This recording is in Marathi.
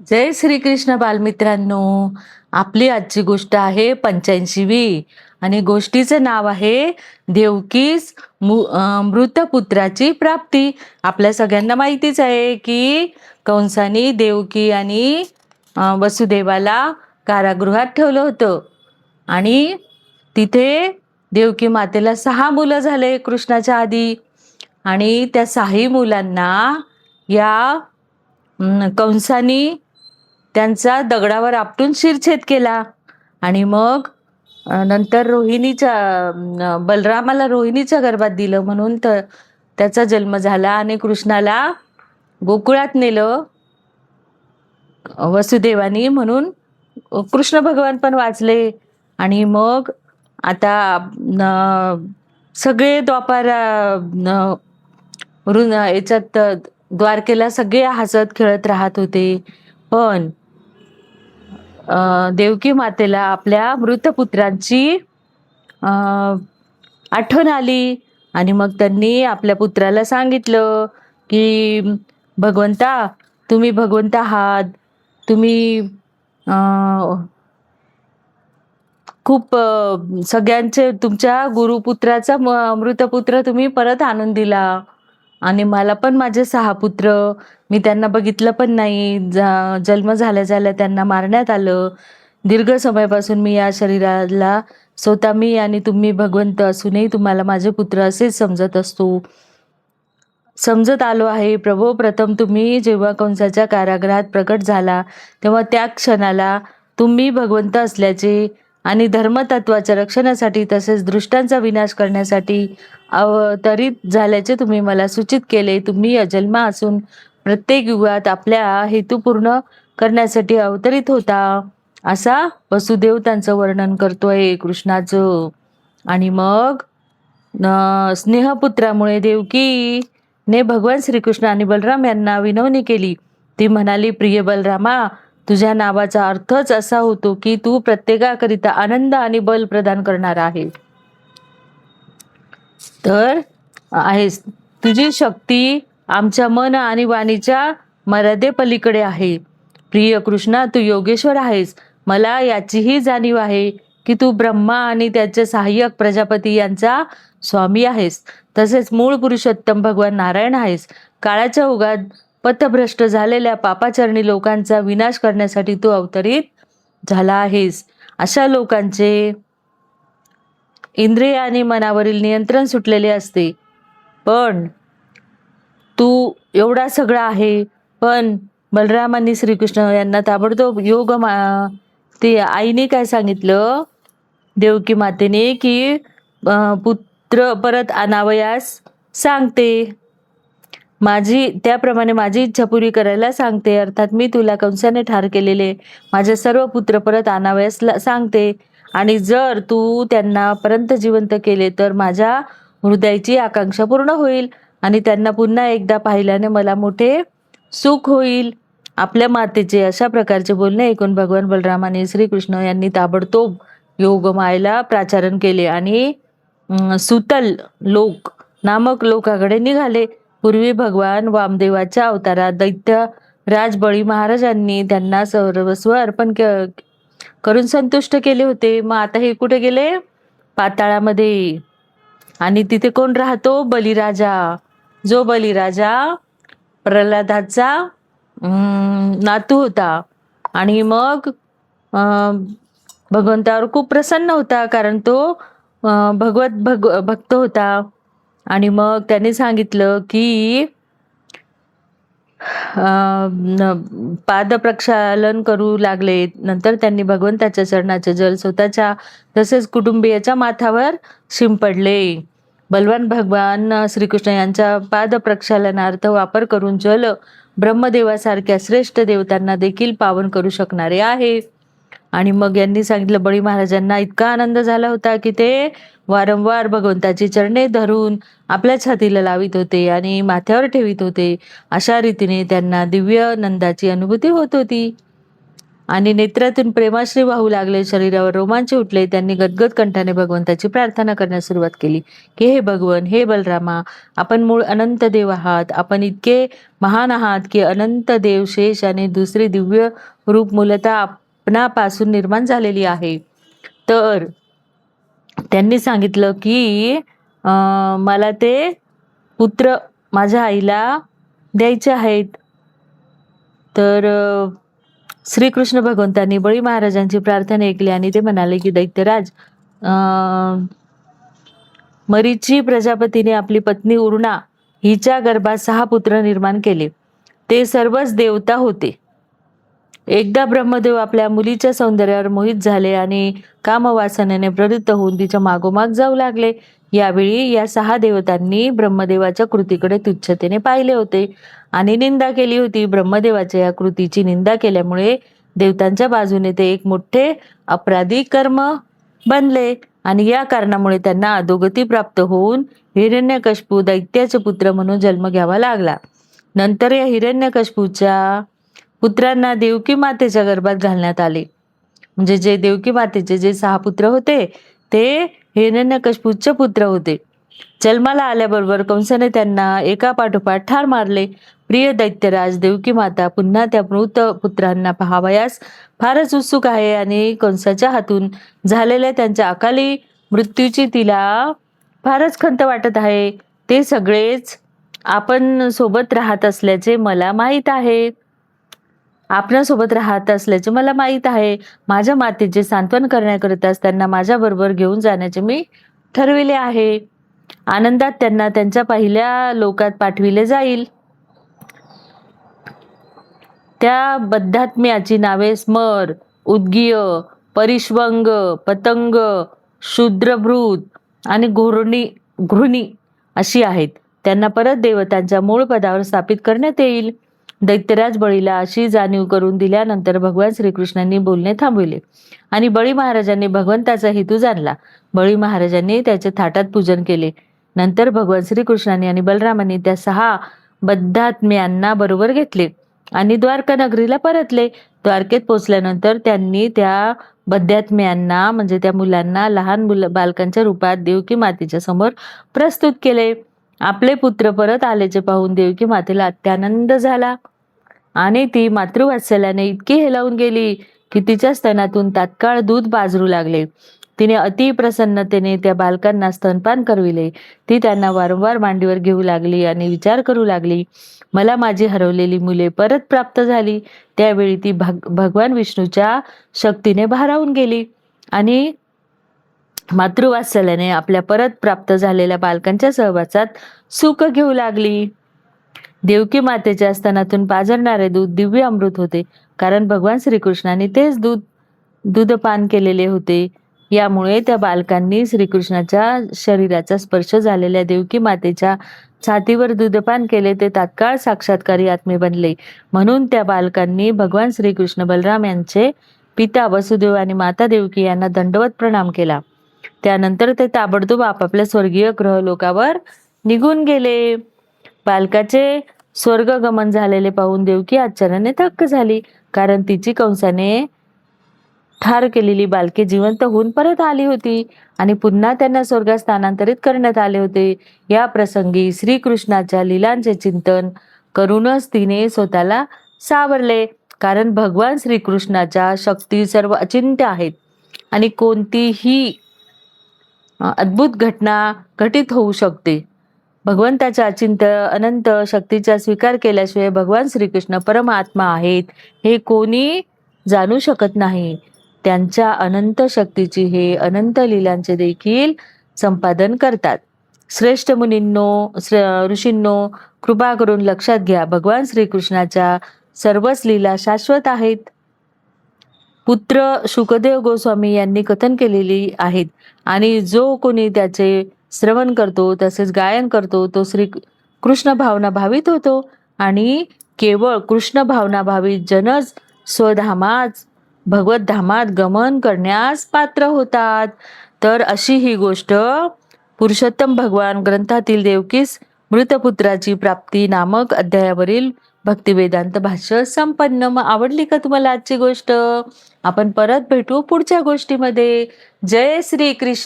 जय श्रीकृष्ण बालमित्रांनो. आपली आजची गोष्ट आहे 85वी आणि गोष्टीचं नाव आहे देवकीस मृतपुत्राची प्राप्ती. आपल्या सगळ्यांना माहितीच आहे की कंसाने देवकी आणि वसुदेवाला कारागृहात ठेवलं होतं आणि तिथे देवकी मातेला 6 मुलं झाले कृष्णाच्या आधी. आणि त्या 6 मुलांना या कंसानी त्यांचा दगडावर आपटून शिरछेद केला. आणि मग नंतर बलरामाला रोहिणीच्या गर्भात दिलं म्हणून त्याचा जन्म झाला आणि कृष्णाला गोकुळात नेलं वसुदेवानी, म्हणून कृष्ण भगवान पण वाचले. आणि मग आता सगळे याच्यात द्वारकेला सगळे हसत खेळत राहत होते. पण देवकी मातेला आपल्या मृतपुत्रांची आठवण आली आणि मग त्यांनी आपल्या पुत्राला सांगितलं की भगवंता, तुम्ही भगवंत आहात, तुम्ही खूप सगळ्यांचे तुमच्या गुरुपुत्राचा मृतपुत्र तुम्ही परत आणून दिला आणि मला पण माझे 6 पुत्र, मी त्यांना बघितलं पण नाही. जन्म झाल्या झाल्या त्यांना मारण्यात आलं. दीर्घ समयापासून मी या शरीराला स्वतः मी आणि तुम्ही भगवंत असूनही तुम्हाला माझे पुत्र असेच समजत आलो आहे. प्रभो, प्रथम तुम्ही जेव्हा कंसाच्या कारागृहात प्रकट झाला तेव्हा त्या क्षणाला तुम्ही भगवंत असल्याचे आणि धर्मतत्वाच्या रक्षणासाठी तसेच दृष्टांचा विनाश करण्यासाठी अवतरित झाल्याचे तुम्ही मला सूचित केले. तुम्ही अजन्मा असून प्रत्येक युगात आपल्या हेतू पूर्ण करण्यासाठी अवतरित होता. असा वसुदेव त्यांचं वर्णन करतोय कृष्णाचं. आणि मग स्नेहपुत्रामुळे देवकीने भगवान श्रीकृष्ण आणि बलराम यांना विनवणी केली. ती म्हणाली, प्रिय बलरामा, तुझ्या नावाचा अर्थच असा होतो की तू प्रत्येकाकरिता आनंद आणि बल प्रदान करणार आहे. तर आहेस, तुझी शक्ती आमच्या मन आणि वाणीच्या मर्यादे पलीकडे आहे. प्रिय कृष्णा, तू योगेश्वर आहेस. मला याचीही जाणीव आहे की तू ब्रह्मा आणि त्याचे सहाय्यक प्रजापती यांचा स्वामी आहेस. तसेच मूळ पुरुषोत्तम भगवान नारायण आहेस. काळाच्या ओघात पथभ्रष्ट झालेल्या पापाचरणी लोकांचा विनाश करण्यासाठी तू अवतरित झाला आहेस. अशा लोकांचे इंद्रिय आणि मनावरील नियंत्रण सुटलेले असते. पण तू एवढा सगळा आहे. पण बलरामांनी श्रीकृष्ण यांना ताबडतोब ते आईने काय सांगितलं, देवकी मातेने, की पुत्र परत आणावयास सांगते, त्याप्रमाणे माझी इच्छा पुरी करायला सांगते. अर्थात मी तुला कंसाने ठार केलेले माझे सर्व पुत्र परत आणावयास सांगते. आणि जर तू त्यांना परंत जिवंत केले तर माझ्या हृदयाची आकांक्षा पूर्ण होईल आणि त्यांना पुन्हा एकदा पाहिल्याने मला मोठे सुख होईल. आपल्या मातेचे अशा प्रकारचे बोलणे ऐकून भगवान बलरामाने श्रीकृष्ण यांनी ताबडतोब योगमायेला प्राचारण केले आणि सुतल लोक नामक लोकाकडे निघाले. पूर्वी भगवान वामदेवाच्या अवतारात दैत्य राज बळी महाराजांनी त्यांना सर्वस्व अर्पण करून संतुष्ट केले होते. मग आता हे कुठे गेले? पाताळामध्ये. आणि तिथे कोण राहतो? बलिराजा. जो बलिराजा प्रल्हादाचा नातू होता. आणि मग भगवंतावर खूप प्रसन्न होता, कारण तो भक्त होता. आणि मग त्याने सांगितलं की पाद प्रक्षालन करू लागले. नंतर त्यांनी भगवंताच्या चरणाचे जल स्वतःच्या तसेच कुटुंबियाच्या माथावर शिंपडले. बलवान भगवान श्रीकृष्ण यांच्या पाद प्रक्षालनार्थ वापर करून जल ब्रह्मदेवासारख्या श्रेष्ठ देवतांना देखील पावन करू शकणारे आहे. आणि मग यांनी सांगितलं, बळी महाराजांना इतका आनंद झाला होता की ते वारंवार भगवंताची चरणे धरून आपल्या छातीला लावित होते आणि माथ्यावर ठेवित होते. अशा रीतीने त्यांना दिव्य नंदाची अनुभूती होत होती. आणि नेत्रातून प्रेमाश्री वाहू लागले, शरीरावर रोमांच उठले. त्यांनी गदगद कंठाने भगवंताची प्रार्थना करण्यास सुरुवात केली की हे भगवन, हे बलरामा, आपण मूळ अनंत देव आहात. आपण इतके महान आहात की अनंत देव शेष आणि दुसरी दिव्य रूप मूलतः आपणापासून निर्माण झालेली आहे. तर त्यांनी सांगितलं की मला ते पुत्र माझ्या आईला द्यायचे आहेत. तर श्रीकृष्ण भगवंतांनी बळी महाराजांची प्रार्थना ऐकली आणि ते म्हणाले की दैत्यराज, मरीची प्रजापतीने आपली पत्नी उर्णा हिच्या गर्भात 6 पुत्र निर्माण केले. ते सर्वच देवता होते. एकदा ब्रह्मदेव आपल्या मुलीच्या सौंदर्यावर मोहित झाले आणि कामवासनेने प्रवृत्त होऊन तिच्या मागोमाग जाऊ लागले. यावेळी या 6 देवतांनी ब्रह्मदेवाच्या कृतीकडे तुच्छतेने पाहिले होते आणि निंदा केली होती. ब्रह्मदेवाच्या या कृतीची निंदा केल्यामुळे देवतांच्या बाजूने ते एक मोठे अपराधी कर्म बनले आणि या कारणामुळे त्यांना अधोगती प्राप्त होऊन हिरण्यकश्यपू दैत्याचे पुत्र म्हणून जन्म घ्यावा लागला. नंतर या हिरण्यकश्यपूच्या पुत्रांना देवकी मातेच्या गर्भात घालण्यात आले. म्हणजे जे देवकी मातेचे जे 6 पुत्र होते ते हिरण्यकश्यपूचे पुत्र होते. जन्माला आल्याबरोबर कंसाने त्यांना एका पाठोपाठ ठार मारले. प्रिय दैत्यराज, देवकी माता पुन्हा त्या मृत पुत्रांना पाहावयास फारच उत्सुक आहे आणि कंसाच्या हातून झालेल्या त्यांच्या अकाली मृत्यूची तिला फारच खंत वाटत आहे. ते सगळेच आपण सोबत राहत असल्याचे मला माहीत आहे. आपणासोबत राहत असल्याचे मला माहीत आहे. माझ्या मातेचे सांत्वन करण्याकरिताच त्यांना माझ्याबरोबर घेऊन जाण्याचे मी ठरविले आहे. आनंदात त्यांना त्यांच्या पहिल्या लोकात पाठविले जाईल. त्या बद्धात्म्याची नावे स्मर, उद्गीय, परिष्वंग, पतंग, शूद्रभृत आणि घृणी अशी आहेत. त्यांना परत देवतांच्या मूळ पदावर स्थापित करण्यात येईल. दैत्यराज बळीला अशी जाणीव करून दिल्यानंतर भगवान श्रीकृष्णांनी बोलणे थांबविले आणि बळी महाराजांनी भगवंताचा हेतू जाणला. बळी महाराजांनी त्याचे थाटात पूजन केले. नंतर भगवान श्रीकृष्णांनी आणि बलरामांनी त्या 6 बद्धात्म्यांना बरोबर घेतले आणि द्वारका नगरीला परतले. द्वारकेत पोचल्यानंतर त्यांनी त्या बद्धात्म्यांना म्हणजे त्या मुलांना लहान बालकांच्या रूपात देवकी मातेच्या समोर प्रस्तुत केले. आपले पुत्र परत आल्याचे पाहून देवकी मातेला अत्यानंद झाला आणि ती मातृवात्सल्याने इतकी हेलावून गेली की तिच्या स्तनातून तात्काळ दूध पाझरू लागले. तिने अति प्रसन्नतेने त्या बालकांना स्तनपान करविले. ती त्यांना वारंवार मांडीवर घेऊ लागली आणि विचार करू लागली, मला माझी हरवलेली मुले परत प्राप्त झाली. त्यावेळी ती भगवान विष्णूच्या शक्तीने भारावून गेली आणि मातृवात्सल्याने आपल्या परत प्राप्त झालेल्या बालकांच्या सहवासात सुख घेऊ लागली. देवकी मातेच्या स्तनातून पाझरणारे दूध दिव्य अमृत होते, कारण भगवान श्रीकृष्णाने तेच दूधपान केलेले होते. यामुळे त्या बालकांनी श्रीकृष्णाच्या शरीराचा स्पर्श झालेल्या देवकी मातेच्या छातीवर दूधपान केले. ते तात्काळ साक्षात्कारी आत्मे बनले. म्हणून त्या बालकांनी भगवान श्रीकृष्ण बलराम यांचे पिता वसुदेव आणि माता देवकी यांना दंडवत प्रणाम केला. त्यानंतर ते ताबडतोब आपापल्या स्वर्गीय ग्रहलोकावर निघून गेले. बालकाचे स्वर्गगमन झालेले पाहून देवकी आश्चर्याने थक्क झाली, कारण तिची कंसाने ठार केलेली बालके जिवंत होऊन परत आली होती आणि पुन्हा त्यांना स्वर्गात स्थानांतरित करण्यात आले होते. या प्रसंगी श्रीकृष्णाच्या लीलांचे चिंतन करूनच तिने स्वतःला सावरले, कारण भगवान श्रीकृष्णाच्या शक्ती सर्व अचिंत्य आहेत आणि कोणतीही अद्भुत घटना घटित होऊ शकते. भगवंताच्या अचिंत्य अनंत शक्तीचा स्वीकार केल्याशिवाय भगवान श्रीकृष्ण परमात्मा आहेत हे कोणी जाणू शकत नाही. त्यांच्या अनंत शक्तीची हे अनंत लीलांचे देखील संपादन करतात. श्रेष्ठ मुनींनो, ऋषींनो, कृपा करून लक्षात घ्या, भगवान श्रीकृष्णाच्या सर्वच लीला शाश्वत आहेत. पुत्र शुकदेव गोस्वामी यांनी कथन केलेली आहेत आणि जो कोणी त्याचे श्रवण करतो तसेच गायन करतो तो श्री कृष्ण भावना भावित होतो आणि केवळ कृष्ण भावना भावित जनच स्वधामात भगवत धामात गमन करण्यास पात्र होतात. तर अशी ही गोष्ट पुरुषोत्तम भगवान ग्रंथातील देवकीस मृतपुत्राची प्राप्ती नामक अध्यायावरील भक्तिवेदांत भाष्य संपन्न. मग आवडली का तुम्हाला आजची गोष्ट? आपण परत भेटू पुढच्या गोष्टीमध्ये. जय श्री कृष्ण.